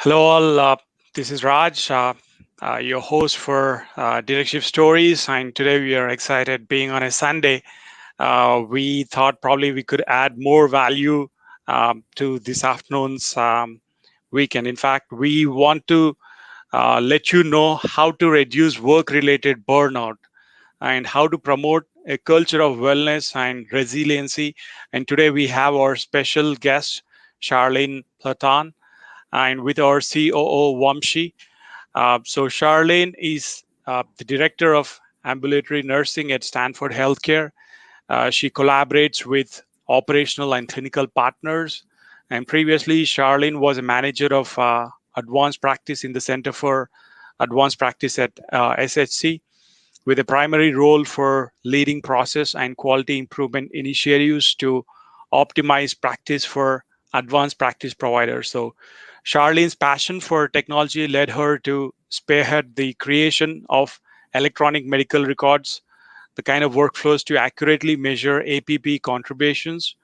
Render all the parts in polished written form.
Hello, all. This is Raj, your host for DirectShifts Stories, and today we are excited being on a Sunday. We thought probably we could add more value to this afternoon's weekend. In fact, we want to let you know how to reduce work-related burnout and how to promote a culture of wellness and resiliency. And today we have our special guest, Charlene Platon, and with our COO Vamshi. So Charlene is the Director of Ambulatory Nursing at Stanford Health Care. She collaborates with operational and clinical partners. And previously, Charlene was a manager of advanced practice in the Center for Advanced Practice at SHC, with a primary role for leading process and quality improvement initiatives to optimize practice for advanced practice providers. So Charlene's passion for technology led her to spearhead the creation of electronic medical records, the kind of workflows to accurately measure APP contributions.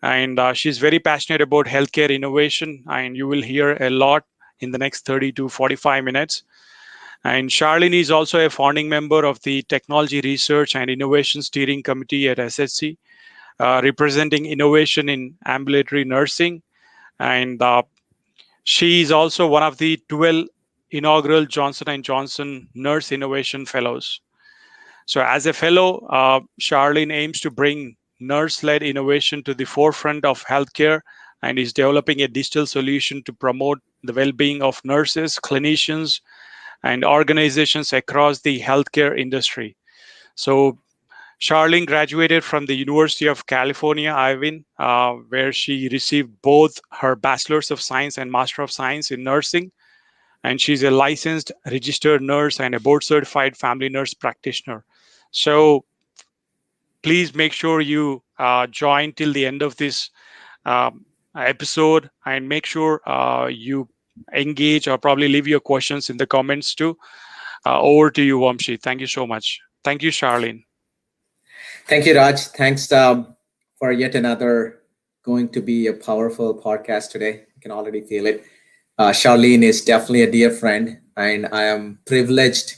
And she's very passionate about healthcare innovation, and you will hear a lot in the next 30 to 45 minutes. And Charlene is also a founding member of the Technology Research and Innovation Steering Committee at SHC, representing innovation in ambulatory nursing. And she is also one of the 12 inaugural Johnson & Johnson Nurse Innovation Fellows. So as a fellow, Charlene aims to bring nurse-led innovation to the forefront of healthcare and is developing a digital solution to promote the well-being of nurses, clinicians, and organizations across the healthcare industry. So Charlene graduated from the University of California, Irvine, where she received both her Bachelor's of Science and Master of Science in Nursing. And she's a licensed registered nurse and a board certified family nurse practitioner. So please make sure you join till the end of this episode and make sure you engage or probably leave your questions in the comments too. Over to you, Vamshi. Thank you so much. Thank you, Charlene. Thank you, Raj. Thanks for yet another going to be a powerful podcast today. I can already feel it. Charlene is definitely a dear friend, and I am privileged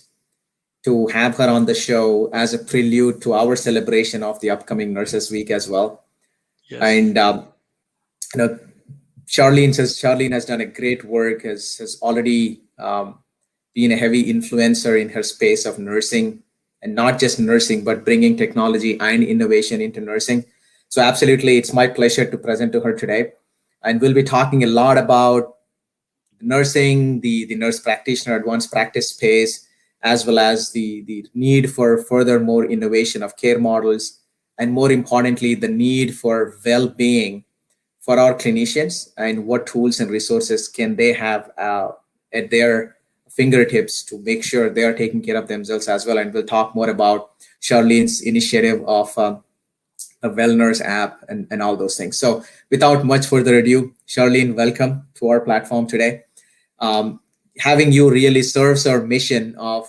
to have her on the show as a prelude to our celebration of the upcoming Nurses Week as well. Yes. And Charlene has done a great work, has already been a heavy influencer in her space of nursing, and not just nursing, but bringing technology and innovation into nursing. So absolutely, it's my pleasure to present to her today. And we'll be talking a lot about nursing, the nurse practitioner advanced practice space, as well as the need for further more innovation of care models, and more importantly, the need for well-being for our clinicians and what tools and resources can they have at their fingertips to make sure they are taking care of themselves as well. And we'll talk more about Charlene's initiative of a WellNurseapp and all those things. So without much further ado, Charlene, welcome to our platform today. Having you really serves our mission of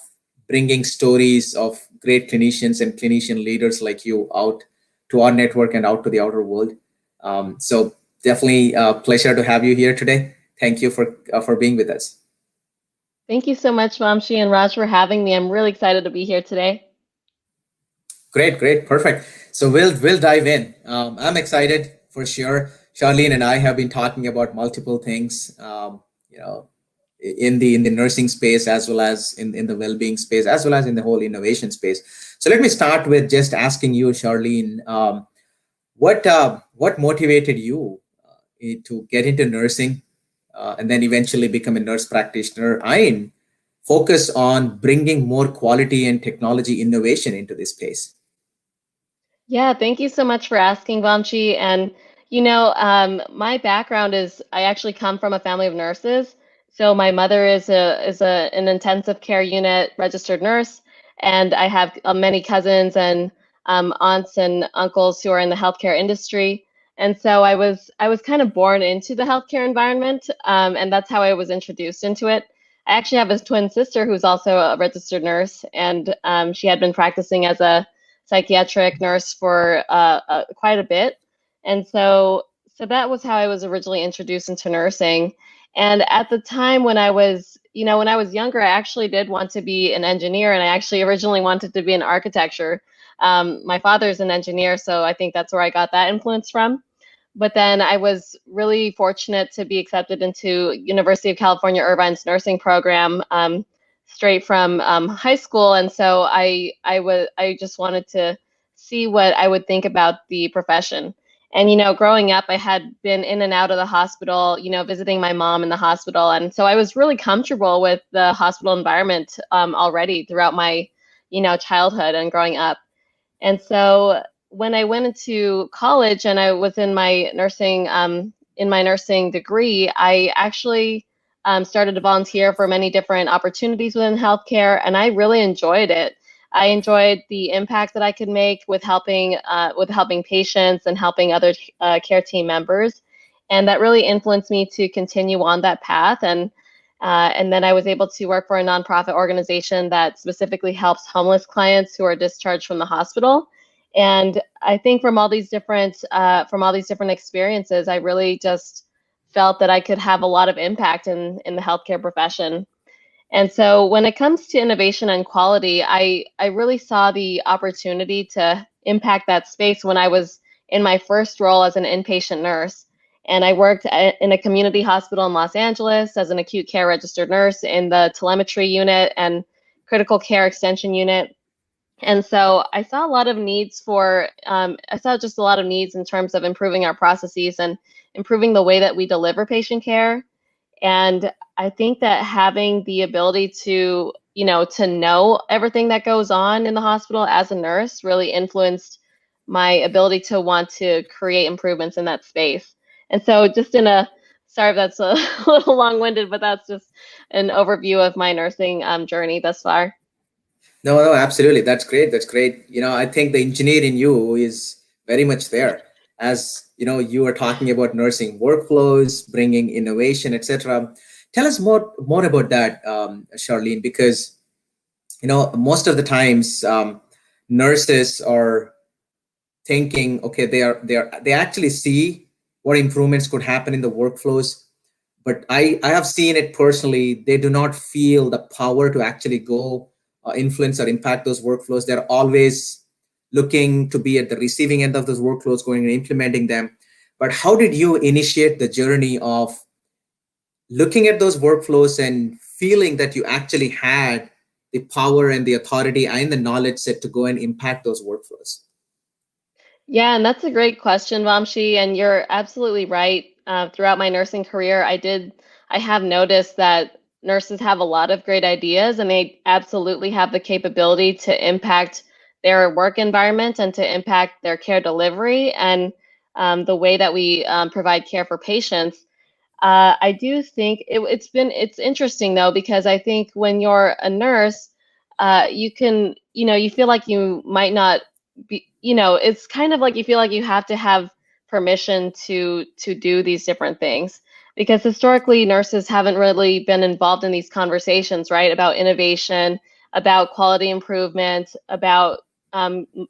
bringing stories of great clinicians and clinician leaders like you out to our network and out to the outer world. So definitely a pleasure to have you here today. Thank you for being with us. Thank you so much, Vamshi and Raj, for having me. I'm really excited to be here today. Great, perfect. So we'll dive in. I'm excited for sure. Charlene and I have been talking about multiple things, in the nursing space, as well as in the well-being space, as well as in the whole innovation space. So let me start with just asking you, Charlene, what motivated you to get into nursing and then eventually become a nurse practitioner and focus on bringing more quality and technology innovation into this space? Yeah, thank you so much for asking, Vamshi. And my background is I actually come from a family of nurses. So my mother is an intensive care unit registered nurse, and I have many cousins and aunts and uncles who are in the healthcare industry. And so I was kind of born into the healthcare environment, and that's how I was introduced into it. I actually have a twin sister who's also a registered nurse, and she had been practicing as a psychiatric nurse for quite a bit. And so that was how I was originally introduced into nursing. And at the time when I was, when I was younger, I actually did want to be an engineer, and I actually originally wanted to be in architecture. My father's an engineer, so I think that's where I got that influence from. But then I was really fortunate to be accepted into University of California Irvine's nursing program straight from high school, and so I just wanted to see what I would think about the profession. And growing up, I had been in and out of the hospital, visiting my mom in the hospital, and so I was really comfortable with the hospital environment already throughout my childhood and growing up. And so when I went into college and I was in my nursing degree, I actually started to volunteer for many different opportunities within healthcare, and I really enjoyed it. I enjoyed the impact that I could make with helping patients and helping other care team members, and that really influenced me to continue on that path. And then I was able to work for a nonprofit organization that specifically helps homeless clients who are discharged from the hospital. And I think from all these different experiences, I really just felt that I could have a lot of impact in the healthcare profession. And so when it comes to innovation and quality, I really saw the opportunity to impact that space when I was in my first role as an inpatient nurse. And I worked in a community hospital in Los Angeles as an acute care registered nurse in the telemetry unit and critical care extension unit. And so I saw a lot of needs in terms of improving our processes and improving the way that we deliver patient care. And I think that having the ability to know everything that goes on in the hospital as a nurse really influenced my ability to want to create improvements in that space. And so sorry if that's a little long-winded, but that's just an overview of my nursing journey thus far. No, absolutely. That's great. That's great. I think the engineer in you is very much there. As you were talking about nursing workflows, bringing innovation, etc. Tell us more about that, Charlene, because most of the times nurses are thinking, okay, they actually see what improvements could happen in the workflows, but I have seen it personally. They do not feel the power to actually go influence or impact those workflows. They're always looking to be at the receiving end of those workflows, going and implementing them. But how did you initiate the journey of looking at those workflows and feeling that you actually had the power and the authority and the knowledge set to go and impact those workflows? Yeah, and that's a great question, Vamshi, and you're absolutely right. Throughout my nursing career, I have noticed that nurses have a lot of great ideas, and they absolutely have the capability to impact their work environment and to impact their care delivery and the way that we provide care for patients. I do think it's interesting though, because I think when you're a nurse, you feel like you might not be, it's kind of like you feel like you have to have permission to do these different things, because historically nurses haven't really been involved in these conversations, right? About innovation, about quality improvement, about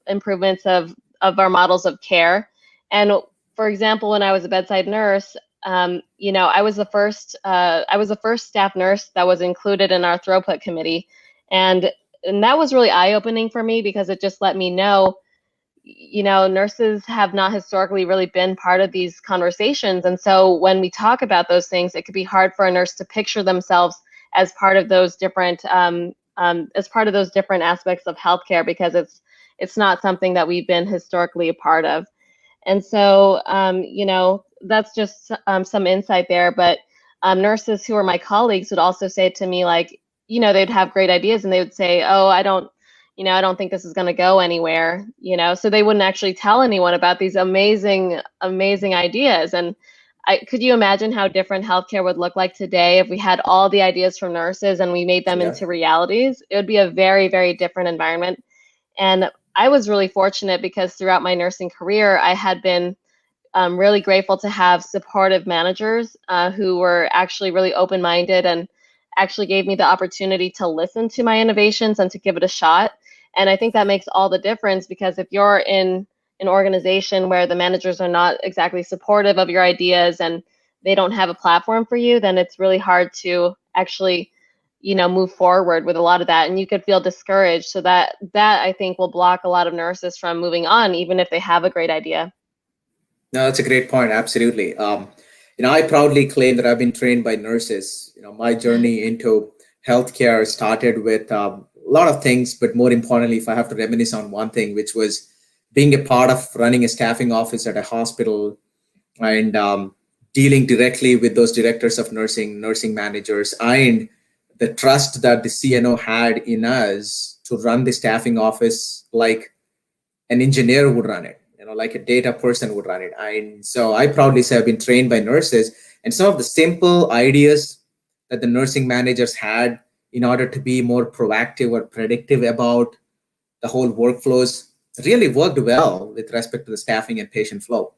improvements of our models of care. And for example, when I was a bedside nurse, I was the first staff nurse that was included in our throughput committee, and that was really eye-opening for me, because it just let me know, nurses have not historically really been part of these conversations. And so when we talk about those things, it could be hard for a nurse to picture themselves as part of those different aspects of healthcare, because it's not something that we've been historically a part of. And so, that's just some insight there. But nurses who are my colleagues would also say to me, like, they'd have great ideas and they would say, oh, I don't think this is going to go anywhere, so they wouldn't actually tell anyone about these amazing, amazing ideas. And could you imagine how different healthcare would look like today if we had all the ideas from nurses and we made them into realities? It would be a very, very different environment. And I was really fortunate, because throughout my nursing career, I had been really grateful to have supportive managers who were actually really open-minded and actually gave me the opportunity to listen to my innovations and to give it a shot. And I think that makes all the difference, because if you're in an organization where the managers are not exactly supportive of your ideas and they don't have a platform for you, then it's really hard to actually, move forward with a lot of that, and you could feel discouraged. So that I think will block a lot of nurses from moving on, even if they have a great idea. No, that's a great point. Absolutely. I proudly claim that I've been trained by nurses. My journey into healthcare started with a lot of things, but more importantly, if I have to reminisce on one thing, which was being a part of running a staffing office at a hospital and dealing directly with those directors of nursing, nursing managers, and the trust that the CNO had in us to run the staffing office like an engineer would run it, like a data person would run it. And so I proudly say I've been trained by nurses, and some of the simple ideas that the nursing managers had in order to be more proactive or predictive about the whole workflows really worked well with respect to the staffing and patient flow.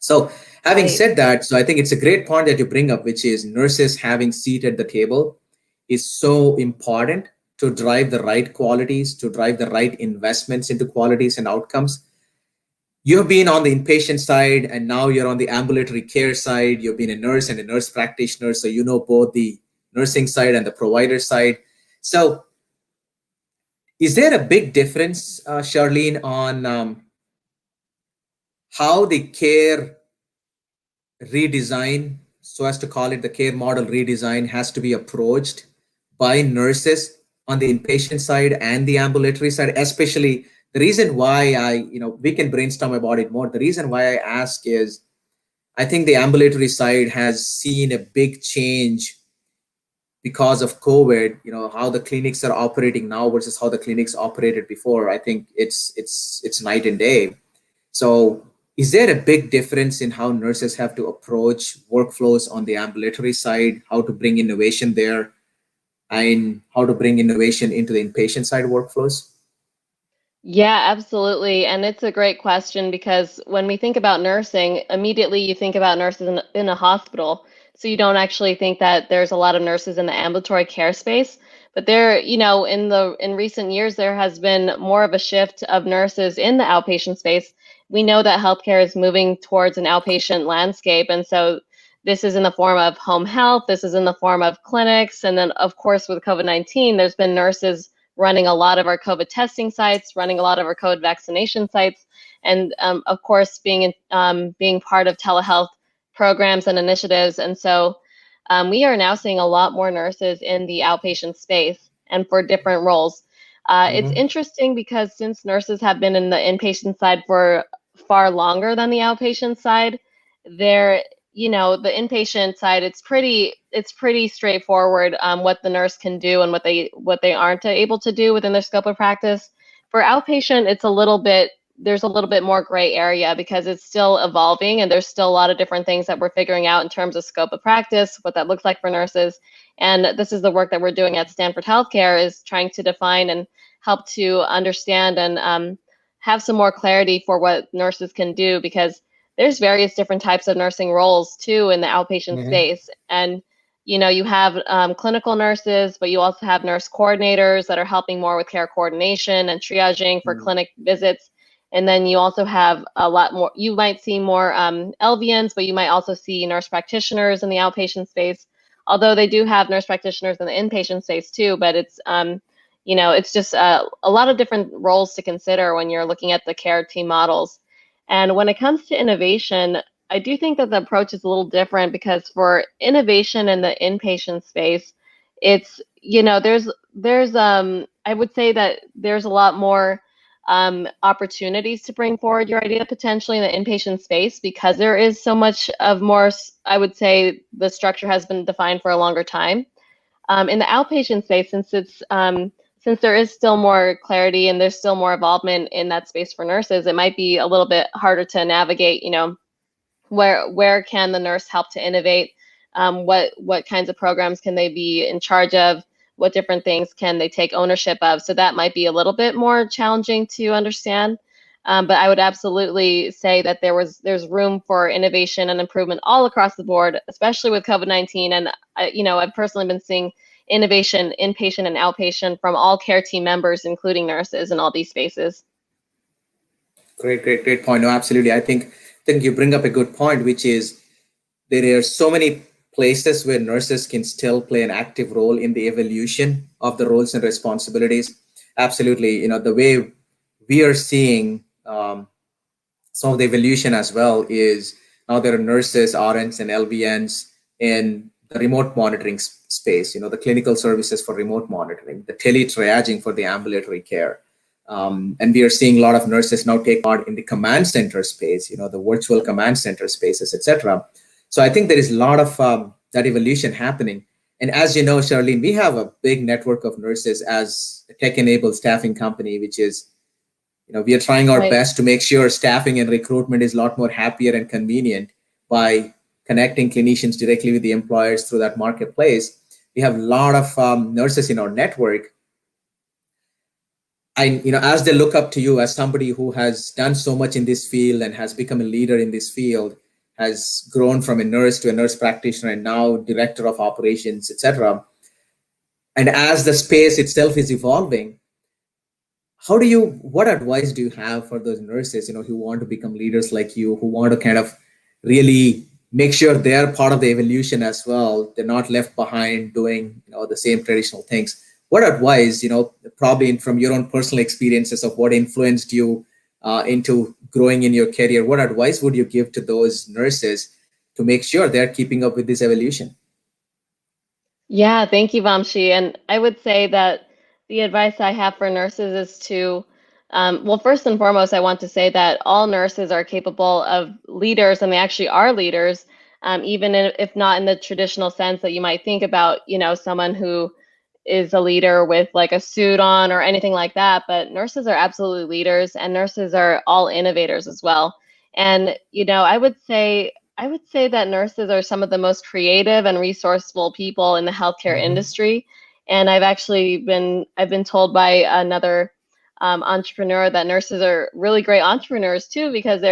So having Right. said that, so I think it's a great point that you bring up, which is nurses having seat at the table is so important to drive the right qualities, to drive the right investments into qualities and outcomes. You've been on the inpatient side and now you're on the ambulatory care side. You've been a nurse and a nurse practitioner, so you know both the nursing side and the provider side. So is there a big difference, Charlene, on how the care redesign, so as to call it the care model redesign, has to be approached by nurses on the inpatient side and the ambulatory side? Especially the reason why we can brainstorm about it more. The reason why I ask is I think the ambulatory side has seen a big change because of COVID. How the clinics are operating now versus how the clinics operated before. I think it's night and day. So is there a big difference in how nurses have to approach workflows on the ambulatory side, how to bring innovation there, and how to bring innovation into the inpatient side workflows? Yeah, absolutely. And it's a great question because when we think about nursing, immediately you think about nurses in a hospital. So you don't actually think that there's a lot of nurses in the ambulatory care space. But there, in recent years, there has been more of a shift of nurses in the outpatient space. We know that healthcare is moving towards an outpatient landscape. And so this is in the form of home health, this is in the form of clinics. And then, of course, with COVID-19, there's been nurses running a lot of our COVID testing sites, running a lot of our COVID vaccination sites, and of course, being part of telehealth programs and initiatives. And so we are now seeing a lot more nurses in the outpatient space and for different roles. It's interesting because since nurses have been in the inpatient side for far longer than the outpatient side, they're the inpatient side, it's pretty straightforward what the nurse can do and what they aren't able to do within their scope of practice. For outpatient, there's a little bit more gray area because it's still evolving and there's still a lot of different things that we're figuring out in terms of scope of practice, what that looks like for nurses. And this is the work that we're doing at Stanford Health Care, is trying to define and help to understand and have some more clarity for what nurses can do, because there's various different types of nursing roles too in the outpatient space. And you have clinical nurses, but you also have nurse coordinators that are helping more with care coordination and triaging for clinic visits. And then you also have a lot more, you might see more LVNs, but you might also see nurse practitioners in the outpatient space, although they do have nurse practitioners in the inpatient space too. But it's it's just a lot of different roles to consider when you're looking at the care team models. And when it comes to innovation, I do think that the approach is a little different, because for innovation in the inpatient space, it's, there's I would say that there's a lot more opportunities to bring forward your idea potentially in the inpatient space, because there is so much of more, I would say the structure has been defined for a longer time. In the outpatient space, since there is still more clarity and there's still more involvement in that space for nurses, it might be a little bit harder to navigate, where can the nurse help to innovate? What kinds of programs can they be in charge of? What different things can they take ownership of? So that might be a little bit more challenging to understand. But I would absolutely say that there's room for innovation and improvement all across the board, especially with COVID-19. And I've personally been seeing innovation inpatient and outpatient from all care team members, including nurses, in all these spaces. Great point. No, absolutely. I think you bring up a good point, which is there are so many places where nurses can still play an active role in the evolution of the roles and responsibilities. Absolutely, the way we are seeing some of the evolution as well is now there are nurses, RNs, and LVNs in the remote monitoring space, the clinical services for remote monitoring, the tele-triaging for the ambulatory care. And we are seeing a lot of nurses now take part in the command center space, the virtual command center spaces, etc. So I think there is a lot of that evolution happening. And as you know, Charlene, we have a big network of nurses as a tech-enabled staffing company, which is, we are trying our best to make sure staffing and recruitment is a lot more happier and convenient by connecting clinicians directly with the employers through that marketplace. We have a lot of nurses in our network. As they look up to you as somebody who has done so much in this field and has become a leader in this field, has grown from a nurse to a nurse practitioner and now director of operations, etc. And as the space itself is evolving, what advice do you have for those nurses, who want to become leaders like you, who want to kind of really make sure they're part of the evolution as well? They're not left behind doing, the same traditional things. What advice, probably from your own personal experiences of what influenced you into growing in your career, what advice would you give to those nurses to make sure they're keeping up with this evolution? Yeah, thank you, Vamshi. And I would say that the advice I have for nurses is to, well, first and foremost, I want to say that all nurses are capable of leaders, and they actually are leaders, even if not in the traditional sense that you might think about, someone who is a leader with like a suit on or anything like that. But nurses are absolutely leaders, and nurses are all innovators as well. And, I would say that nurses are some of the most creative and resourceful people in the healthcare industry. And I've been told by another entrepreneur that nurses are really great entrepreneurs too, because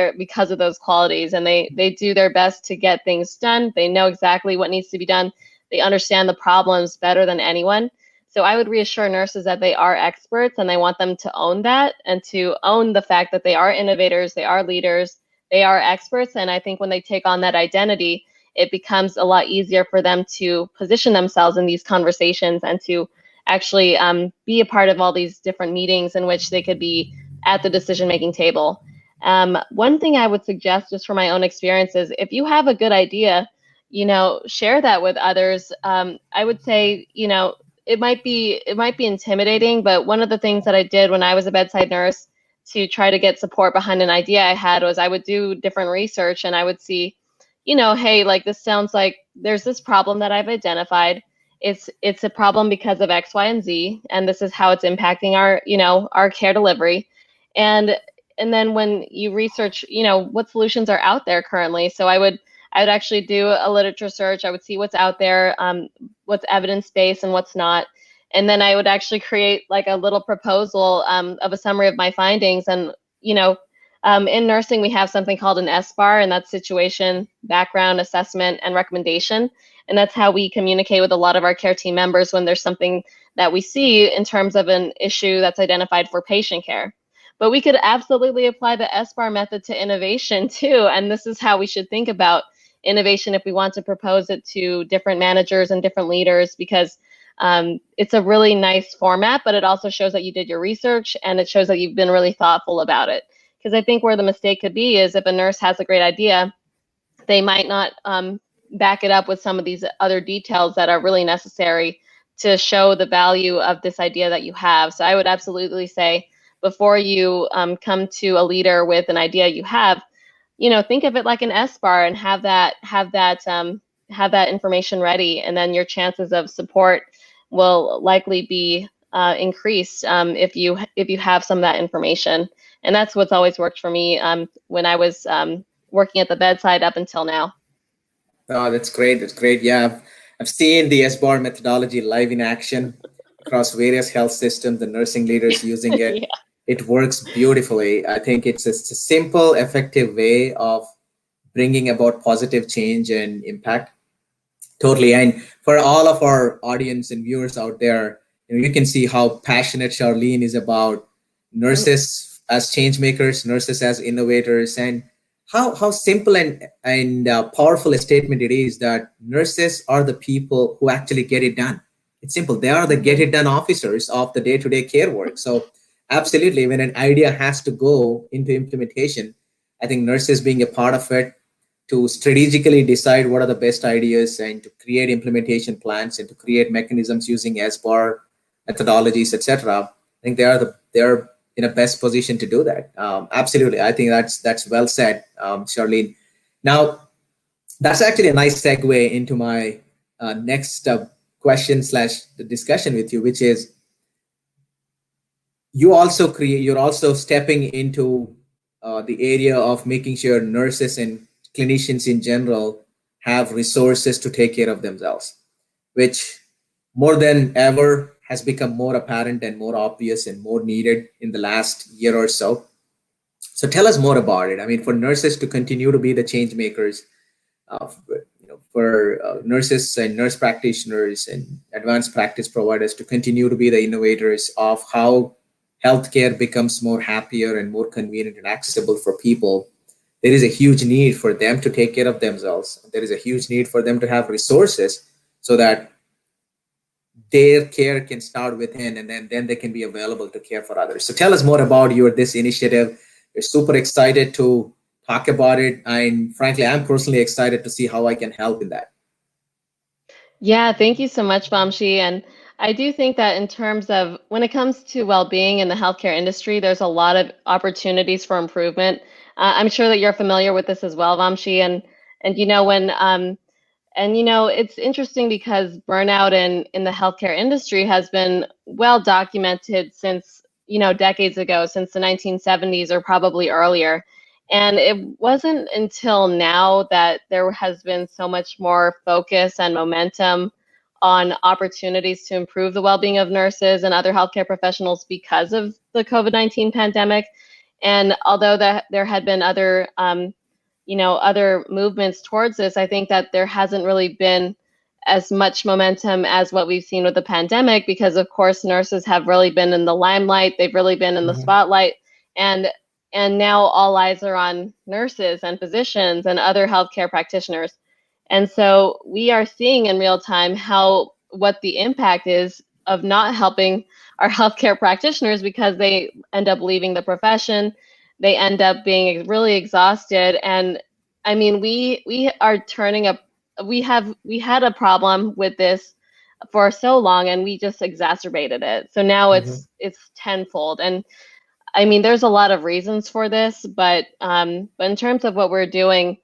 of those qualities, and they do their best to get things done. They know exactly what needs to be done. They understand the problems better than anyone. So I would reassure nurses that they are experts, and I want them to own that and to own the fact that they are innovators, they are leaders, they are experts. And I think when they take on that identity, it becomes a lot easier for them to position themselves in these conversations and to actually be a part of all these different meetings in which they could be at the decision-making table. One thing I would suggest, just from my own experience, is if you have a good idea, share that with others. I would say, it might be intimidating, but one of the things that I did when I was a bedside nurse to try to get support behind an idea I had was I would do different research, and I would see, hey, like, this sounds like there's this problem that I've identified. It's a problem because of X, Y, and Z, and this is how it's impacting our care delivery. And then when you research, what solutions are out there currently. So I would actually do a literature search. I would see what's out there, what's evidence-based and what's not. And then I would actually create like a little proposal of a summary of my findings. And, in nursing, we have something called an SBAR, and that's situation, background, assessment, and recommendation. And that's how we communicate with a lot of our care team members when there's something that we see in terms of an issue that's identified for patient care. But we could absolutely apply the SBAR method to innovation too. And this is how we should think about innovation if we want to propose it to different managers and different leaders, because it's a really nice format, but it also shows that you did your research, and it shows that you've been really thoughtful about it. Because I think where the mistake could be is if a nurse has a great idea, they might not back it up with some of these other details that are really necessary to show the value of this idea that you have. So I would absolutely say, before you come to a leader with an idea you have, think of it like an SBAR and have that information ready, and then your chances of support will likely be increased if you have some of that information. And that's what's always worked for me when I was working at the bedside up until now. Oh, that's great. That's great. Yeah, I've seen the SBAR methodology live in action across various health systems, the nursing leaders using it. Yeah. It works beautifully. I think it's a simple, effective way of bringing about positive change and impact. Totally. And for all of our audience and viewers out there, you can see how passionate Charlene is about nurses as change makers, nurses as innovators, and how simple and powerful a statement it is that nurses are the people who actually get it done. It's simple. They are the get it done officers of the day-to-day care work. So absolutely, when an idea has to go into implementation, I think nurses being a part of it to strategically decide what are the best ideas and to create implementation plans and to create mechanisms using SBAR methodologies, etc. I think they're in a best position to do that. Absolutely, I think that's well said, Charlene. Now, that's actually a nice segue into my next question slash discussion with you, which is you're also stepping into the area of making sure nurses and clinicians in general have resources to take care of themselves, which more than ever has become more apparent and more obvious and more needed in the last year or so. So tell us more about it. I mean, for nurses to continue to be the change makers, for nurses and nurse practitioners and advanced practice providers to continue to be the innovators of how healthcare becomes more happier and more convenient and accessible for people, there is a huge need for them to take care of themselves. There is a huge need for them to have resources so that their care can start within and then they can be available to care for others. So tell us more about this initiative. We're super excited to talk about it. And frankly, I'm personally excited to see how I can help in that. Yeah, thank you so much, Vamshi. And I do think that in terms of when it comes to well-being in the healthcare industry, there's a lot of opportunities for improvement. I'm sure that you're familiar with this as well, Vamshi. And you know when and you know it's interesting because burnout in the healthcare industry has been well documented since decades ago, since the 1970s or probably earlier. And it wasn't until now that there has been so much more focus and momentum on opportunities to improve the well-being of nurses and other healthcare professionals because of the COVID-19 pandemic. And although there had been other, other movements towards this, I think that there hasn't really been as much momentum as what we've seen with the pandemic, because of course nurses have really been in the limelight. They've really been in the spotlight, and now all eyes are on nurses and physicians and other healthcare practitioners. And so we are seeing in real time what the impact is of not helping our healthcare practitioners, because they end up leaving the profession. They end up being really exhausted. And I mean, we are turning up. We had a problem with this for so long, and we just exacerbated it. So now it's tenfold. And I mean, there's a lot of reasons for this, but in terms of what we're doing,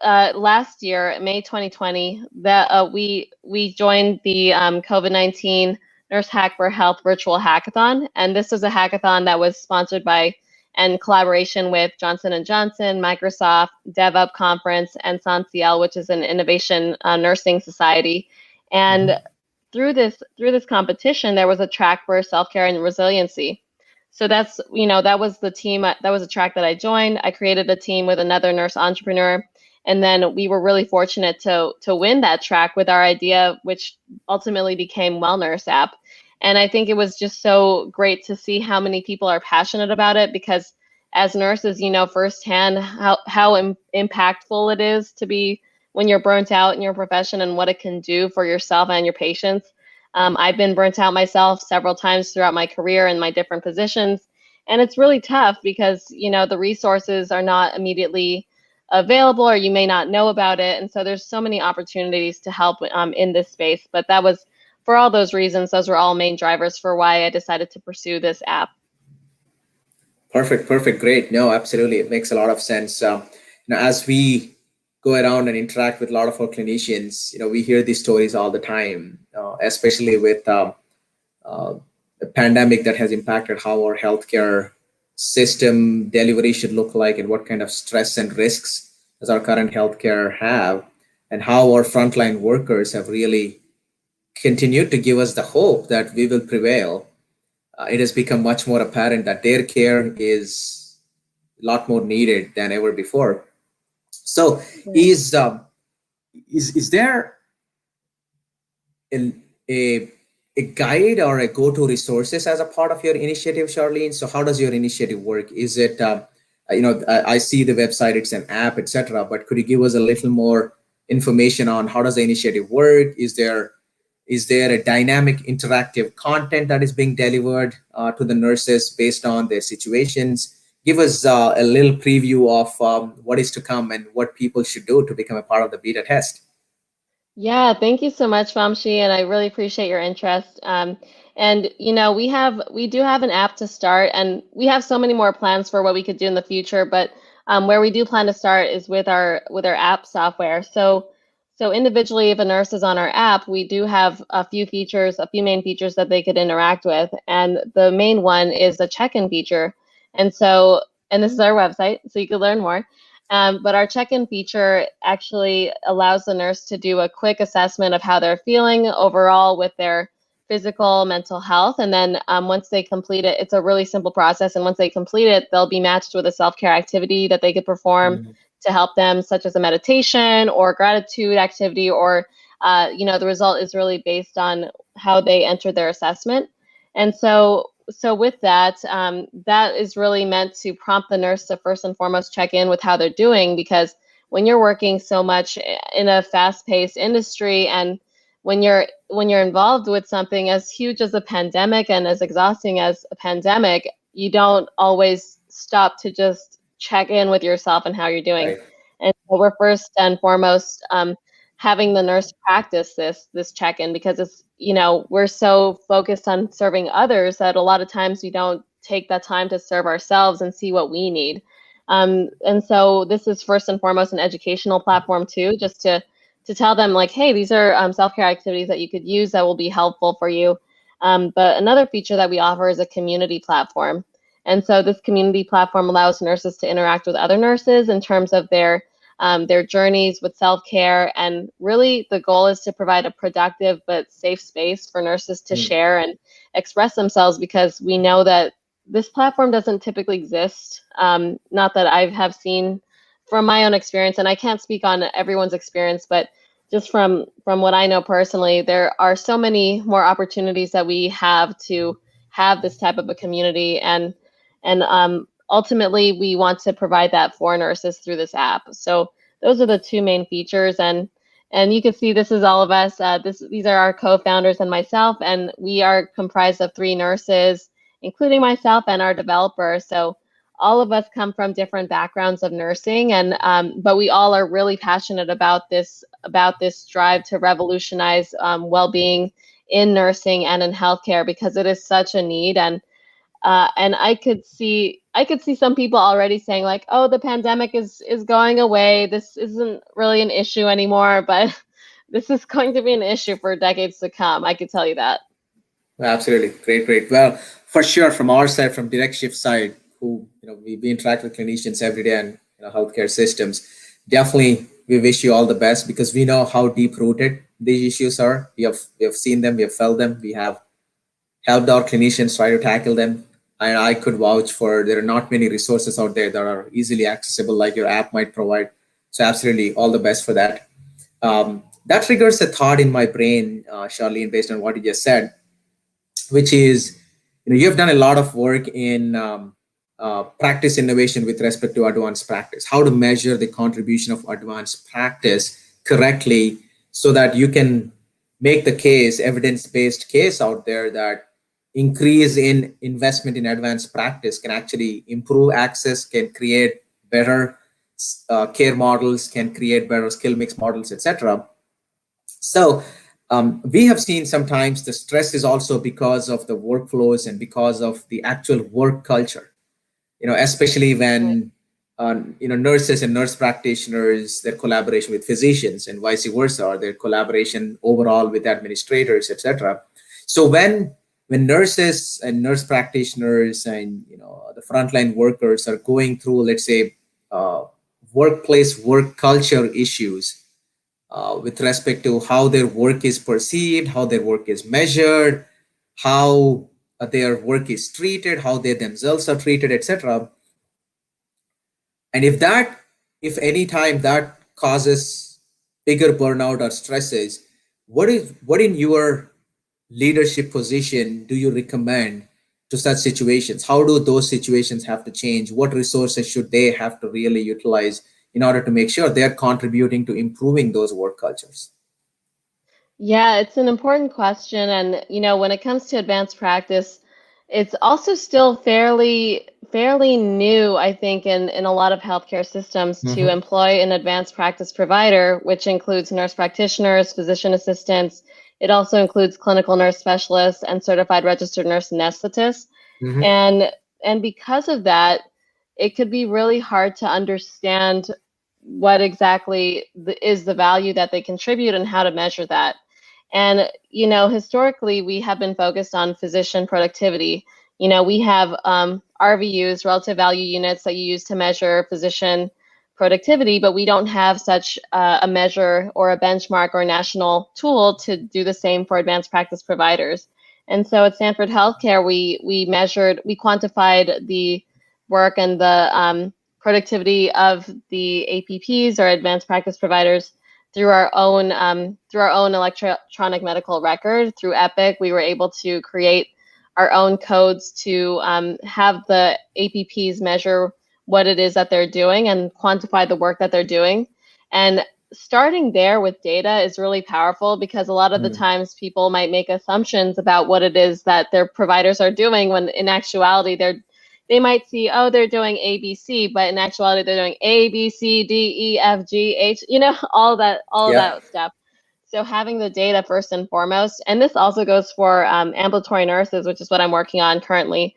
last year, May 2020, that we joined the COVID-19 Nurse Hack for Health virtual hackathon, and this was a hackathon that was sponsored by and collaboration with Johnson & Johnson, Microsoft, DevUp Conference, and SONCL, which is an innovation nursing society. And through this competition, there was a track for self-care and resiliency. So that's, that was the team, that was a track that I joined. I created a team with another nurse entrepreneur. And then we were really fortunate to win that track with our idea, which ultimately became WellNurseapp. And I think it was just so great to see how many people are passionate about it, because as nurses, firsthand how impactful it is to be when you're burnt out in your profession and what it can do for yourself and your patients. I've been burnt out myself several times throughout my career in my different positions. And it's really tough because, the resources are not immediately available, or you may not know about it. And so there's so many opportunities to help in this space. But that was, for all those reasons, those were all main drivers for why I decided to pursue this app. Perfect, great. No, absolutely, it makes a lot of sense. As we go around and interact with a lot of our clinicians, we hear these stories all the time, especially with the pandemic that has impacted how our healthcare system delivery should look like and what kind of stress and risks does our current healthcare have, and how our frontline workers have really continued to give us the hope that we will prevail. It has become much more apparent that their care is a lot more needed than ever before. So, is there a guide or a go-to resources as a part of your initiative, Charlene? So, how does your initiative work? Is it I see the website, it's an app, etc. But could you give us a little more information on how does the initiative work? Is there a dynamic interactive content that is being delivered to the nurses based on their situations? Give us a little preview of what is to come and what people should do to become a part of the beta test. Yeah, thank you so much, Vamshi, and I really appreciate your interest. And we do have an app to start, and we have so many more plans for what we could do in the future. But where we do plan to start is with our app software. So individually, if a nurse is on our app, we do have a few main features that they could interact with, and the main one is the check-in feature. And this is our website, so you can learn more. But our check-in feature actually allows the nurse to do a quick assessment of how they're feeling overall with their physical, mental health. And then once they complete it, it's a really simple process. And once they complete it, they'll be matched with a self-care activity that they could perform to help them, such as a meditation or gratitude activity, or the result is really based on how they entered their assessment. And so with that, that is really meant to prompt the nurse to first and foremost check in with how they're doing, because when you're working so much in a fast-paced industry, and when you're involved with something as huge as a pandemic and as exhausting as a pandemic, you don't always stop to just check in with yourself and how you're doing. Right. And so we're first and foremost having the nurse practice this check-in, because it's we're so focused on serving others that a lot of times we don't take that time to serve ourselves and see what we need. And so this is first and foremost an educational platform too, just to tell them, like, hey, these are self-care activities that you could use that will be helpful for you. But another feature that we offer is a community platform. And so this community platform allows nurses to interact with other nurses in terms of their journeys with self-care. And really the goal is to provide a productive but safe space for nurses to share and express themselves, because we know that this platform doesn't typically exist. Not that I have seen from my own experience, and I can't speak on everyone's experience, but just from what I know personally, there are so many more opportunities that we have to have this type of a community. And ultimately, we want to provide that for nurses through this app. So those are the two main features. And you can see this is all of us. These are our co-founders and myself, and we are comprised of 3 nurses, including myself and our developer. So all of us come from different backgrounds of nursing, and but we all are really passionate about this drive to revolutionize well-being in nursing and in healthcare, because it is such a need. And I could see some people already saying, like, oh, the pandemic is going away. This isn't really an issue anymore, but this is going to be an issue for decades to come. I could tell you that. Absolutely. Great. Well, for sure, from our side, from DirectShift side, who, we interact with clinicians every day and healthcare systems, definitely we wish you all the best, because we know how deep rooted these issues are. We have seen them, we have felt them, we have helped our clinicians try to tackle them. And I could vouch for, there are not many resources out there that are easily accessible like your app might provide. So absolutely, all the best for that. That triggers a thought in my brain, Charlene, based on what you just said, which is, you have done a lot of work in practice innovation with respect to advanced practice, how to measure the contribution of advanced practice correctly, so that you can make the case, evidence-based case out there, that increase in investment in advanced practice can actually improve access, can create better care models, can create better skill mix models, etc. So we have seen sometimes the stress is also because of the workflows and because of the actual work culture, especially when nurses and nurse practitioners, their collaboration with physicians and vice versa, or their collaboration overall with administrators, etc. So when nurses and nurse practitioners and the frontline workers are going through, let's say, workplace work culture issues with respect to how their work is perceived, how their work is measured, how their work is treated, how they themselves are treated, etc. And if any time that causes bigger burnout or stresses, what in your leadership position do you recommend to such situations? How do those situations have to change? What resources should they have to really utilize in order to make sure they're contributing to improving those work cultures? Yeah, it's an important question. And, when it comes to advanced practice, it's also still fairly new, I think, in a lot of healthcare systems to Mm-hmm. employ an advanced practice provider, which includes nurse practitioners, physician assistants. It also includes clinical nurse specialists and certified registered nurse anesthetists. Mm-hmm. And because of that, it could be really hard to understand what exactly is the value that they contribute and how to measure that. And, historically, we have been focused on physician productivity. We have RVUs, relative value units, that you use to measure physician productivity, but we don't have such a measure or a benchmark or a national tool to do the same for advanced practice providers. And so at Stanford Health Care, we quantified the work and the productivity of the APPs, or advanced practice providers, through our own electronic medical record. Through Epic, we were able to create our own codes to have the APPs measure what it is that they're doing and quantify the work that they're doing. And starting there with data is really powerful, because a lot of the times people might make assumptions about what it is that their providers are doing, when in actuality they might see, oh, they're doing ABC, but in actuality they're doing A, B, C, D, E, F, G, H, all of Yeah. that stuff. So having the data first and foremost, and this also goes for ambulatory nurses, which is what I'm working on currently.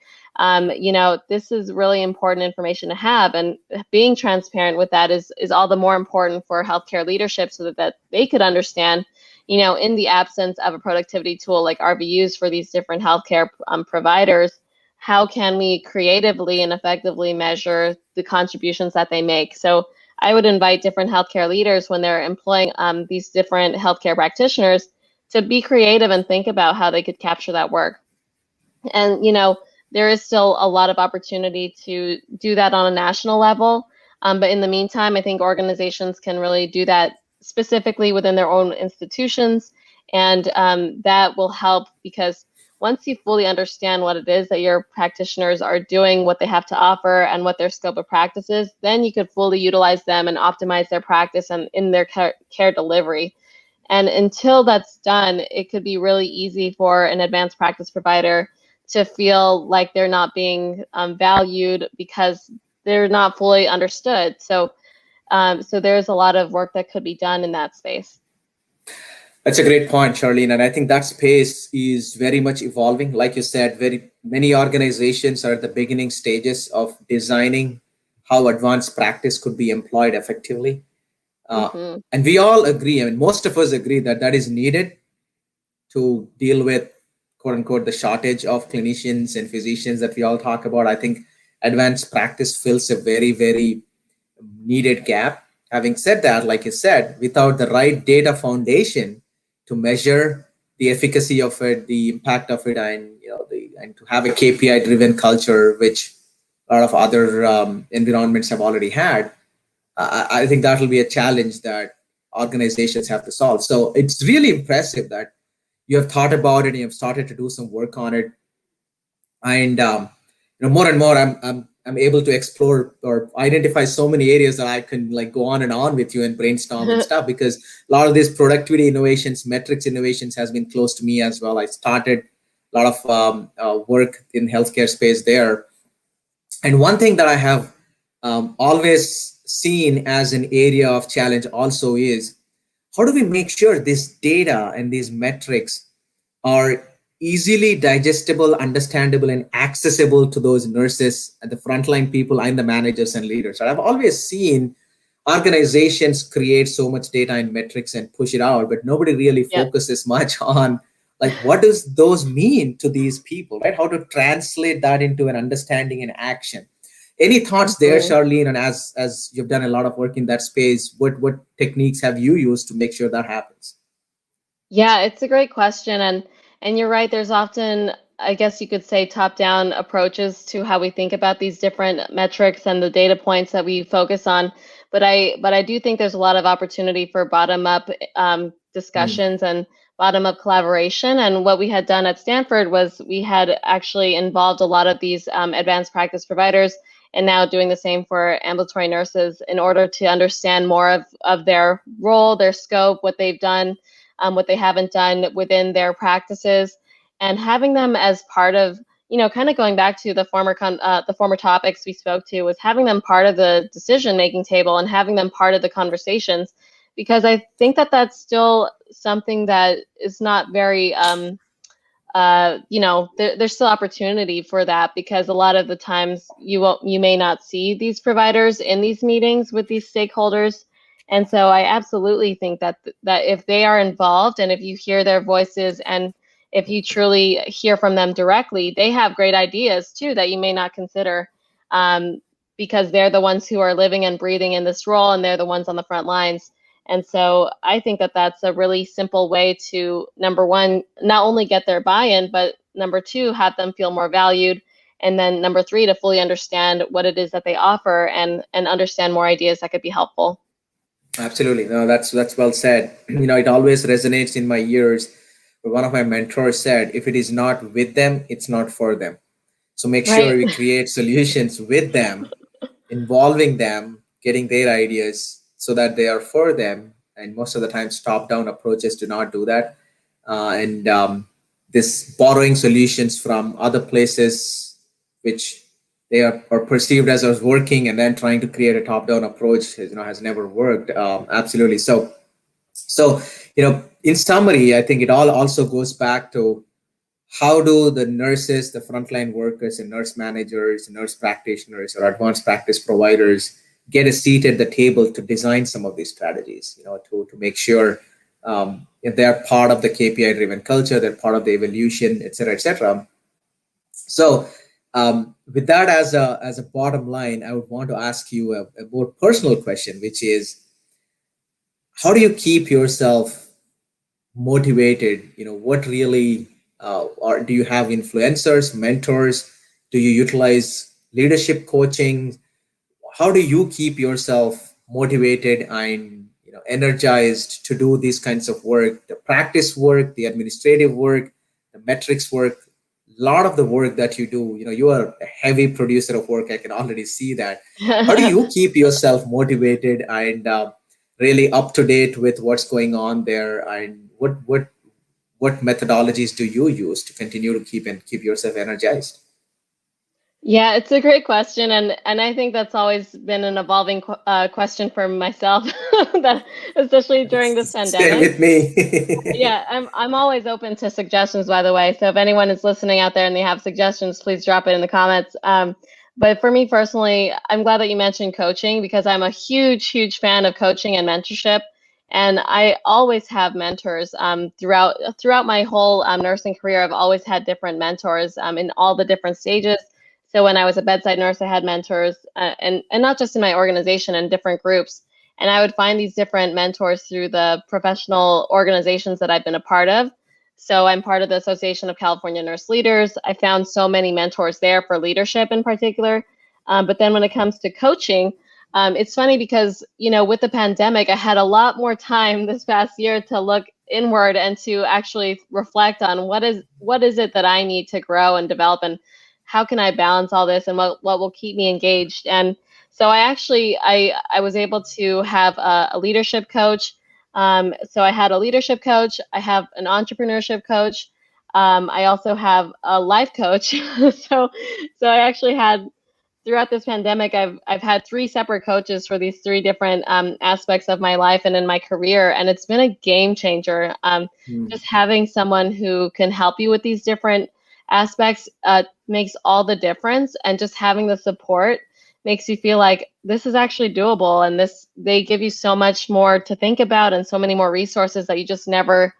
This is really important information to have, and being transparent with that is all the more important for healthcare leadership, so that they could understand, in the absence of a productivity tool like RVUs for these different healthcare providers, how can we creatively and effectively measure the contributions that they make? So I would invite different healthcare leaders, when they're employing these different healthcare practitioners, to be creative and think about how they could capture that work. And, there is still a lot of opportunity to do that on a national level. But in the meantime, I think organizations can really do that specifically within their own institutions. And that will help, because once you fully understand what it is that your practitioners are doing, what they have to offer, and what their scope of practice is, then you could fully utilize them and optimize their practice and in their care delivery. And until that's done, it could be really easy for an advanced practice provider to feel like they're not being valued, because they're not fully understood. So there's a lot of work that could be done in that space. That's a great point, Charlene. And I think that space is very much evolving. Like you said, very many organizations are at the beginning stages of designing how advanced practice could be employed effectively. And we all agree, I mean, most of us agree that that is needed to deal with, quote unquote, the shortage of clinicians and physicians that we all talk about. I think advanced practice fills a very, very needed gap. Having said that, like you said, without the right data foundation to measure the efficacy of it, the impact of it, and and to have a KPI-driven culture, which a lot of other environments have already had, I think that will be a challenge that organizations have to solve. So it's really impressive that you have thought about it and you have started to do some work on it. And more and more, I'm able to explore or identify so many areas that I can go on and on with you and brainstorm and stuff, because a lot of these productivity innovations, metrics innovations has been close to me as well. I started a lot of work in healthcare space there. And one thing that I have always seen as an area of challenge also is, how do we make sure this data and these metrics are easily digestible, understandable, and accessible to those nurses and the frontline people and the managers and leaders? And I've always seen organizations create so much data and metrics and push it out, but nobody really focuses much on what does those mean to these people, right? How to translate that into an understanding and action. Any thoughts there, Charlene? And as you've done a lot of work in that space, what techniques have you used to make sure that happens? Yeah, it's a great question. And you're right, there's often, I guess you could say, top-down approaches to how we think about these different metrics and the data points that we focus on. But I do think there's a lot of opportunity for bottom-up discussions and bottom-up collaboration. And what we had done at Stanford was we had actually involved a lot of these advanced practice providers, and now doing the same for ambulatory nurses in order to understand more of their role, their scope, what they've done, what they haven't done within their practices, and having them as part of, kind of going back to the former topics we spoke to, was having them part of the decision-making table and having them part of the conversations, because I think that that's still something that is not very, there's still opportunity for that, because a lot of the times you may not see these providers in these meetings with these stakeholders. And so I absolutely think that if they are involved and if you hear their voices and if you truly hear from them directly, they have great ideas too that you may not consider, because they're the ones who are living and breathing in this role, and they're the ones on the front lines. And so I think that that's a really simple way to, number one, not only get their buy-in, but number two, have them feel more valued. And then number three, to fully understand what it is that they offer and understand more ideas that could be helpful. Absolutely. No, that's well said. It always resonates in my ears. One of my mentors said, if it is not with them, it's not for them. So make sure we create solutions with them, involving them, getting their ideas so that they are for them. And most of the times, top-down approaches do not do that. This borrowing solutions from other places, which they are perceived as working, and then trying to create a top-down approach, has never worked. Absolutely. So in summary, I think it all also goes back to how do the nurses, the frontline workers, and nurse managers, nurse practitioners, or advanced practice providers get a seat at the table to design some of these strategies, to make sure if they're part of the KPI-driven culture, they're part of the evolution, et cetera, et cetera. So with that as a bottom line, I would want to ask you a more personal question, which is, how do you keep yourself motivated? What really, or do you have influencers, mentors? Do you utilize leadership coaching? How do you keep yourself motivated and energized to do these kinds of work, the practice work, the administrative work, the metrics work, a lot of the work that you do? You are a heavy producer of work. I can already see that. How do you keep yourself motivated and really up to date with what's going on there, and what methodologies do you use to continue to keep yourself energized? Yeah, it's a great question, and I think that's always been an evolving question for myself, that especially during this pandemic. Stay with me. Yeah, I'm always open to suggestions, by the way. So if anyone is listening out there and they have suggestions, please drop it in the comments. But for me personally, I'm glad that you mentioned coaching, because I'm a huge fan of coaching and mentorship. And I always have mentors throughout my whole nursing career. I've always had different mentors in all the different stages. So when I was a bedside nurse, I had mentors, and not just in my organization, in different groups. And I would find these different mentors through the professional organizations that I've been a part of. So I'm part of the Association of California Nurse Leaders. I found so many mentors there for leadership in particular. But then when it comes to coaching, it's funny because, with the pandemic, I had a lot more time this past year to look inward and to actually reflect on what is it that I need to grow and develop, and how can I balance all this, and what will keep me engaged. And so I was able to have a leadership coach. So I had a leadership coach. I have an entrepreneurship coach. I also have a life coach. so I actually had, throughout this pandemic, I've had 3 separate coaches for these 3 different aspects of my life and in my career, and it's been a game changer. Just having someone who can help you with these different aspects makes all the difference, and just having the support makes you feel like this is actually doable, and they give you so much more to think about and so many more resources that you just never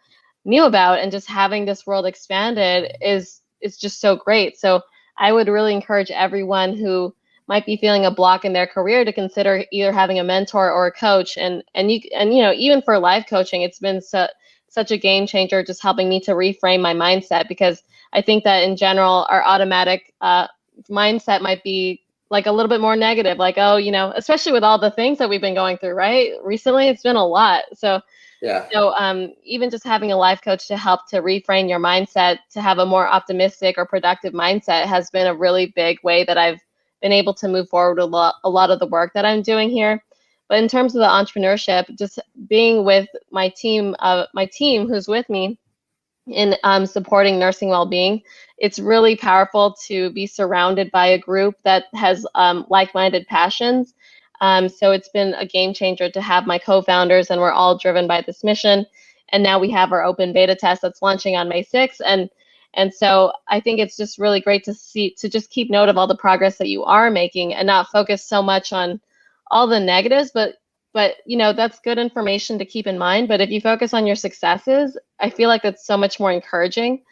knew about. And just having this world expanded is just so great. So I would really encourage everyone who might be feeling a block in their career to consider either having a mentor or a coach. And even for life coaching, it's been such a game changer, just helping me to reframe my mindset, because I think that in general, our automatic mindset might be like a little bit more negative, like, especially with all the things that we've been going through, right? Recently, it's been a lot. So Yeah. So even just having a life coach to help to reframe your mindset, to have a more optimistic or productive mindset has been a really big way that I've been able to move forward a lot of the work that I'm doing here. But in terms of the entrepreneurship, just being with my team who's with me in supporting nursing well-being, it's really powerful to be surrounded by a group that has like-minded passions. So it's been a game changer to have my co-founders, and we're all driven by this mission. And now we have our open beta test that's launching on May 6th. And so I think it's just really great to just keep note of all the progress that you are making and not focus so much on all the negatives, but that's good information to keep in mind. But if you focus on your successes, I feel like that's so much more encouraging.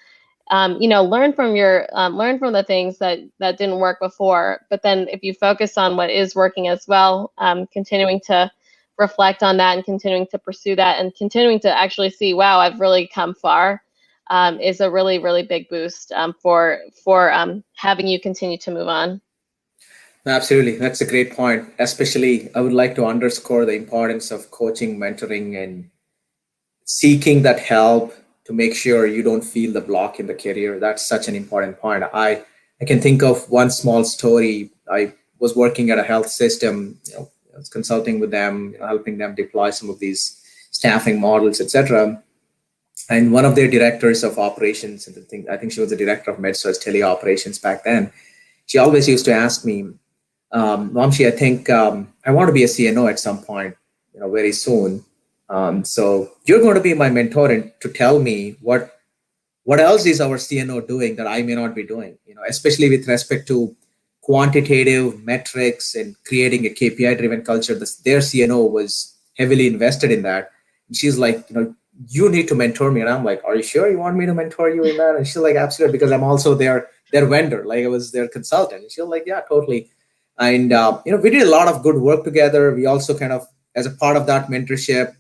Learn from the things that didn't work before. But then if you focus on what is working as well, continuing to reflect on that and continuing to pursue that and continuing to actually see, wow, I've really come far, is a really, really big boost for having you continue to move on. Absolutely. That's a great point. Especially, I would like to underscore the importance of coaching, mentoring, and seeking that help to make sure you don't feel the block in the career. That's such an important point. I can think of one small story. I was working at a health system, I was consulting with them, helping them deploy some of these staffing models, etc. And one of their directors of operations, and I think she was the director of MedSurg teleoperations back then, she always used to ask me, Vamshi, I think I want to be a CNO at some point, very soon. So you're going to be my mentor and to tell me what else is our CNO doing that I may not be doing, especially with respect to quantitative metrics and creating a KPI driven culture. Their CNO was heavily invested in that. And she's like, you need to mentor me. And I'm like, are you sure you want me to mentor you in that? And she's like, absolutely, because I'm also their vendor. Like I was their consultant. And she's like, yeah, totally. And, we did a lot of good work together. We also kind of, as a part of that mentorship,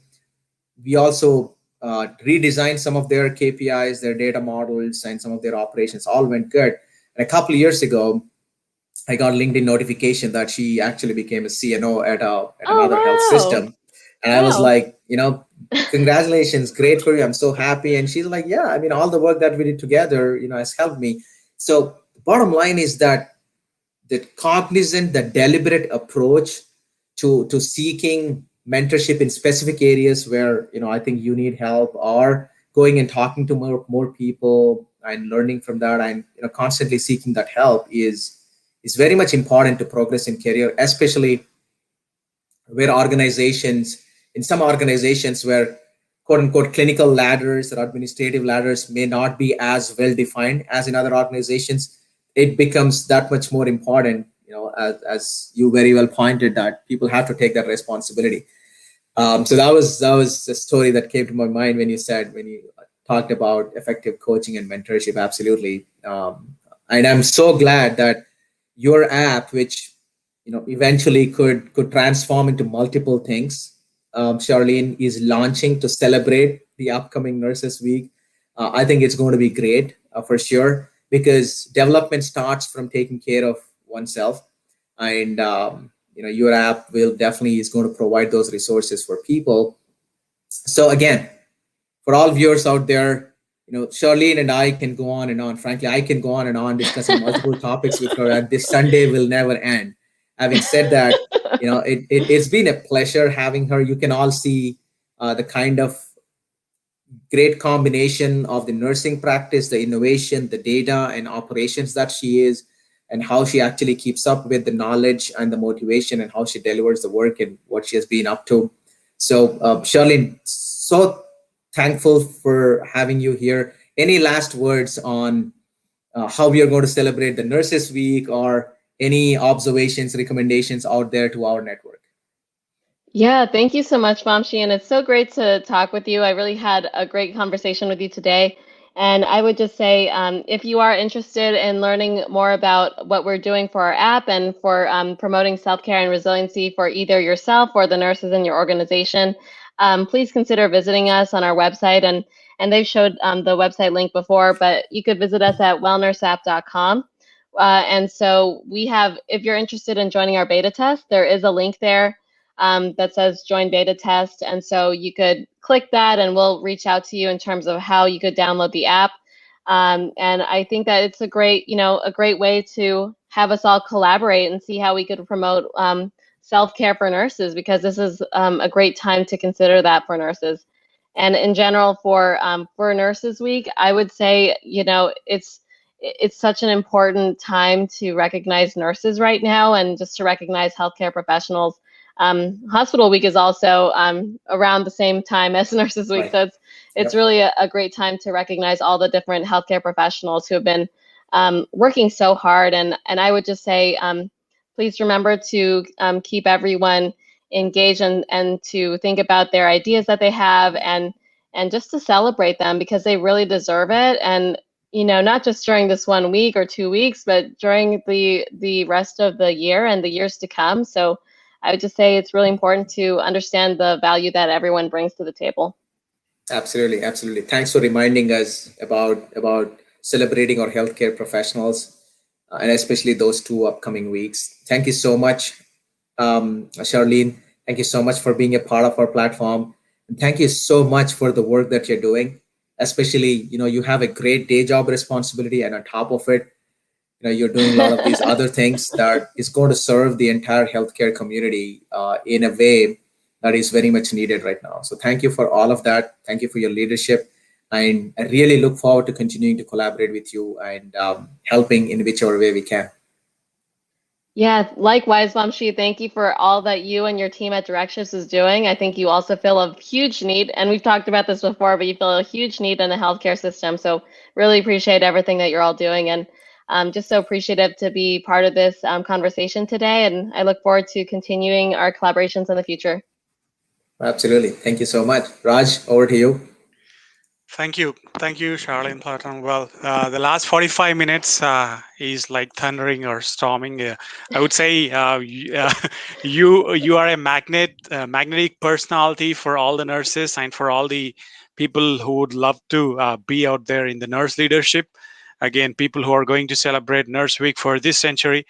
we also redesigned some of their KPIs, their data models, and some of their operations. All went good. And a couple of years ago, I got LinkedIn notification that she actually became a CNO at another health system. And I was like, congratulations, great for you. I'm so happy. And she's like, yeah, all the work that we did together, has helped me. So the bottom line is that the cognizant, the deliberate approach to seeking mentorship in specific areas where, I think you need help, or going and talking to more people and learning from that, and, constantly seeking that help is very much important to progress in career, especially where in some organizations where quote unquote clinical ladders or administrative ladders may not be as well defined as in other organizations. It becomes that much more important, as you very well pointed, that people have to take that responsibility. So that was a story that came to my mind when you talked about effective coaching and mentorship. Absolutely. And I'm so glad that your app, which, eventually could transform into multiple things, Charlene, is launching to celebrate the upcoming Nurses Week. I think it's going to be great for sure, because development starts from taking care of oneself. And, your app is going to provide those resources for people. So again, for all viewers out there, Charlene and I can go on and on. Frankly, I can go on and on discussing multiple topics with her, and this Sunday will never end. Having said that, it's been a pleasure having her. You can all see the kind of great combination of the nursing practice, the innovation, the data and operations that she is, and how she actually keeps up with the knowledge and the motivation, and how she delivers the work and what she has been up to. So, Charlene, so thankful for having you here. Any last words on how we are going to celebrate the Nurses Week, or any observations, recommendations out there to our network? Yeah, thank you so much, Vamshi. And it's so great to talk with you. I really had a great conversation with you today. And I would just say, if you are interested in learning more about what we're doing for our app and for promoting self-care and resiliency for either yourself or the nurses in your organization, please consider visiting us on our website. And they've showed the website link before, but you could visit us at WellNurseapp.com. And so we have, if you're interested in joining our beta test, there is a link there. that says join beta test. And so you could click that and we'll reach out to you in terms of how you could download the app. And I think that it's a great, a great way to have us all collaborate and see how we could promote self-care for nurses, because this is a great time to consider that for nurses. And in general, for Nurses Week, I would say, it's such an important time to recognize nurses right now, and just to recognize healthcare professionals. Hospital Week is also around the same time as Nurses Week, Right. so it's really a great time to recognize all the different healthcare professionals who have been working so hard. And I would just say, please remember to keep everyone engaged, and to think about their ideas that they have, and just to celebrate them, because they really deserve it. And not just during this 1 week or 2 weeks, but during the rest of the year and the years to come. So I would just say it's really important to understand the value that everyone brings to the table. Absolutely, absolutely. Thanks for reminding us about celebrating our healthcare professionals, and especially those 2 upcoming weeks. Thank you so much, Charlene. Thank you so much for being a part of our platform, and thank you so much for the work that you're doing. Especially, you have a great day job responsibility, and on top of it, you're doing a lot of these other things that is going to serve the entire healthcare community in a way that is very much needed right now. So thank you for all of that. Thank you for your leadership. And I really look forward to continuing to collaborate with you and helping in whichever way we can. Yeah, likewise, Vamshi, thank you for all that you and your team at DirectShifts is doing. I think you also feel a huge need, and we've talked about this before, but you feel a huge need in the healthcare system. So really appreciate everything that you're all doing, and just so appreciative to be part of this conversation today. And I look forward to continuing our collaborations in the future. Absolutely. Thank you so much. Raj, over to you. Thank you. Thank you, Charlene Platon. Well, the last 45 minutes is like thundering or storming. I would say you are a magnetic personality for all the nurses and for all the people who would love to be out there in the nurse leadership. Again, people who are going to celebrate Nurse Week for this century.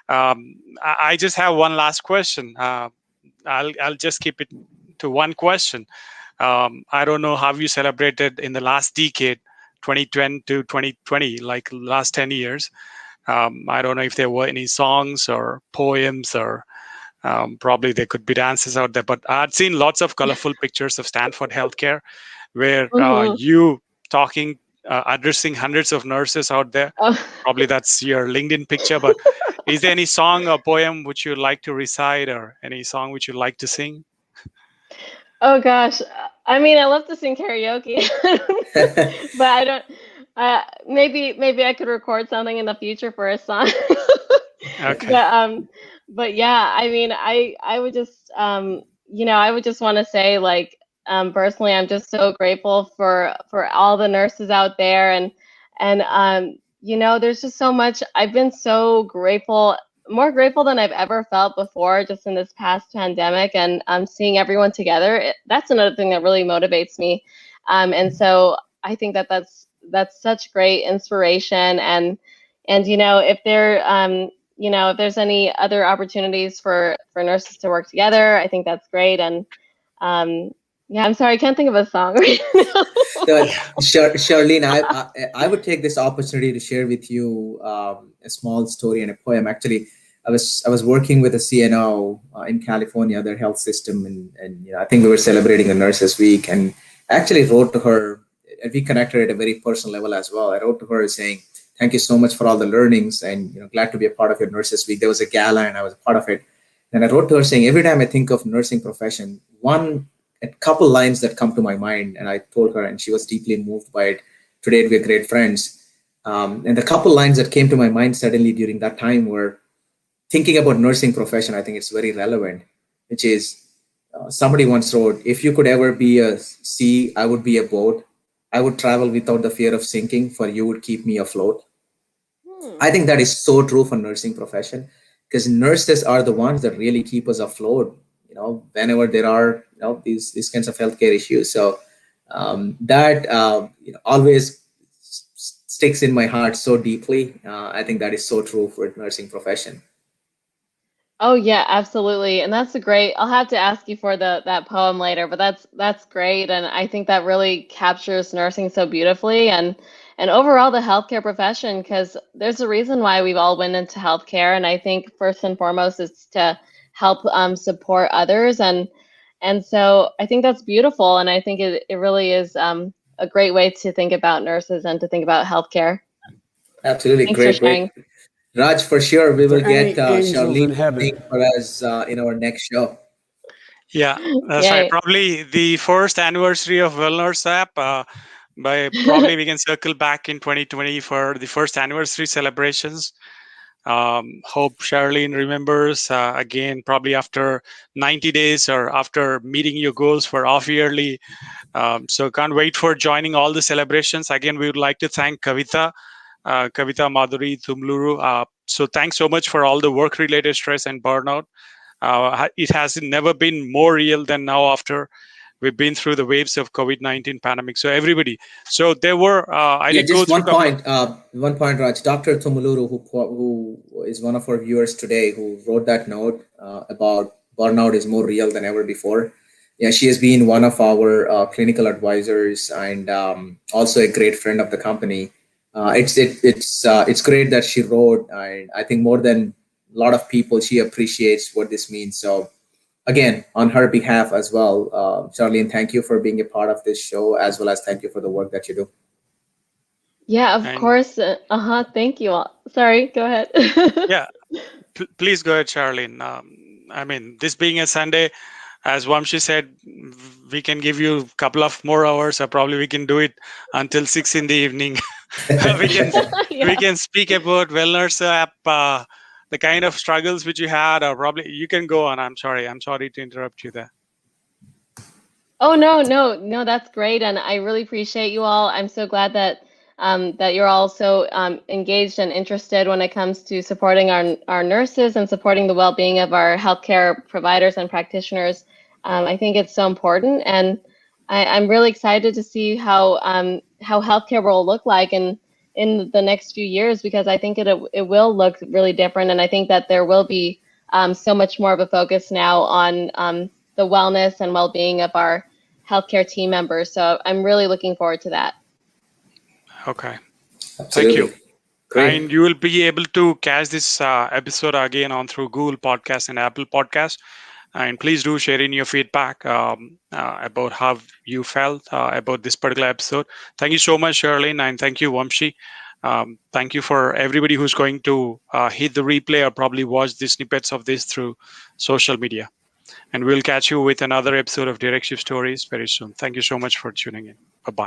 I just have one last question. I'll just keep it to one question. I don't know how you celebrated in the last decade, 2010 to 2020, like last 10 years. I don't know if there were any songs or poems, or probably there could be dances out there. But I'd seen lots of colorful pictures of Stanford Health Care, where you talking, addressing hundreds of nurses out there. Oh. Probably that's your LinkedIn picture. But is there any song or poem which you'd like to recite, or any song which you'd like to sing? Oh gosh, I mean, I love to sing karaoke, but I don't. Maybe I could record something in the future for a song. Okay. But yeah, I mean, I would just I would just want to say, like, personally, I'm just so grateful for all the nurses out there, and there's just so much. I've been so grateful, more grateful than I've ever felt before, just in this past pandemic, and seeing everyone together. That's another thing that really motivates me, and so I think that's such great inspiration. And if if there's any other opportunities for nurses to work together, I think that's great. And yeah, I'm sorry, I can't think of a song right now. Charlene, I would take this opportunity to share with you a small story and a poem. Actually, I was working with a CNO in California, their health system, and I think we were celebrating a Nurses Week, and I actually wrote to her, and we connected at a very personal level as well. I wrote to her saying, "Thank you so much for all the learnings, and glad to be a part of your Nurses Week." There was a gala, and I was a part of it. And I wrote to her saying, every time I think of nursing profession, a couple lines that come to my mind, and I told her, and she was deeply moved by it. Today we're great friends. And the couple lines that came to my mind suddenly during that time were, thinking about nursing profession, I think it's very relevant, which is somebody once wrote, "If you could ever be a sea, I would be a boat. I would travel without the fear of sinking, for you would keep me afloat." I think that is so true for nursing profession, because nurses are the ones that really keep us afloat, whenever there are these kinds of healthcare issues. So that always sticks in my heart so deeply. I think that is so true for nursing profession. Oh yeah, absolutely. And that's a great. I'll have to ask you for the that poem later, but that's great, and I think that really captures nursing so beautifully and overall the healthcare profession, because there's a reason why we've all went into healthcare, and I think first and foremost is to help support others, and so I think that's beautiful, and I think it really is a great way to think about nurses and to think about healthcare. Absolutely, Thanks for great, great. sharing. Raj, for sure, we will For get any angels Charlene in to sing heaven. for us in our next show. Yeah, that's right. Yay. Probably the first anniversary of WellNurseapp. By probably we can circle back in 2020 for the first anniversary celebrations. Hope Charlene remembers again, probably after 90 days or after meeting your goals for off yearly. So can't wait for joining all the celebrations. Again, we would like to thank Kavita Madhuri Tumluru. So thanks so much for all the work-related stress and burnout. It has never been more real than now after we've been through the waves of COVID-19 pandemic. So everybody, so there were, I Yeah, did go just through a couple of, one point, Raj. Dr. Tumuluru, who is one of our viewers today, who wrote that note about burnout is more real than ever before. Yeah, she has been one of our clinical advisors and also a great friend of the company. It's great that she wrote, and I think more than a lot of people, she appreciates what this means. So again, on her behalf as well, Charlene, thank you for being a part of this show, as well as thank you for the work that you do. Yeah, of and course. Uh-huh. Thank you all. Sorry, go ahead. yeah, please go ahead, Charlene. I mean, this being a Sunday, as Vamshi said, we can give you a couple of more hours, or probably we can do it until 6 in the evening. we can we Yeah. can speak about WellNurseapp, the kind of struggles which you had, or probably you can go on. I'm sorry to interrupt you there. Oh no, no, no, that's great, and I really appreciate you all. I'm so glad that that you're all so engaged and interested when it comes to supporting our nurses and supporting the well-being of our healthcare providers and practitioners. I think it's so important, and I'm really excited to see how healthcare will look like in the next few years, because I think it will look really different, and I think that there will be so much more of a focus now on the wellness and well-being of our healthcare team members. So I'm really looking forward to that. Okay, thank you. Absolutely. Great. And you will be able to catch this episode again on through Google Podcast and Apple Podcast. And please do share in your feedback about how you felt about this particular episode. Thank you so much, Charlene, and thank you, Vamshi. Thank you for everybody who's going to hit the replay or probably watch the snippets of this through social media. And we'll catch you with another episode of DirectShifts Stories very soon. Thank you so much for tuning in. Bye-bye.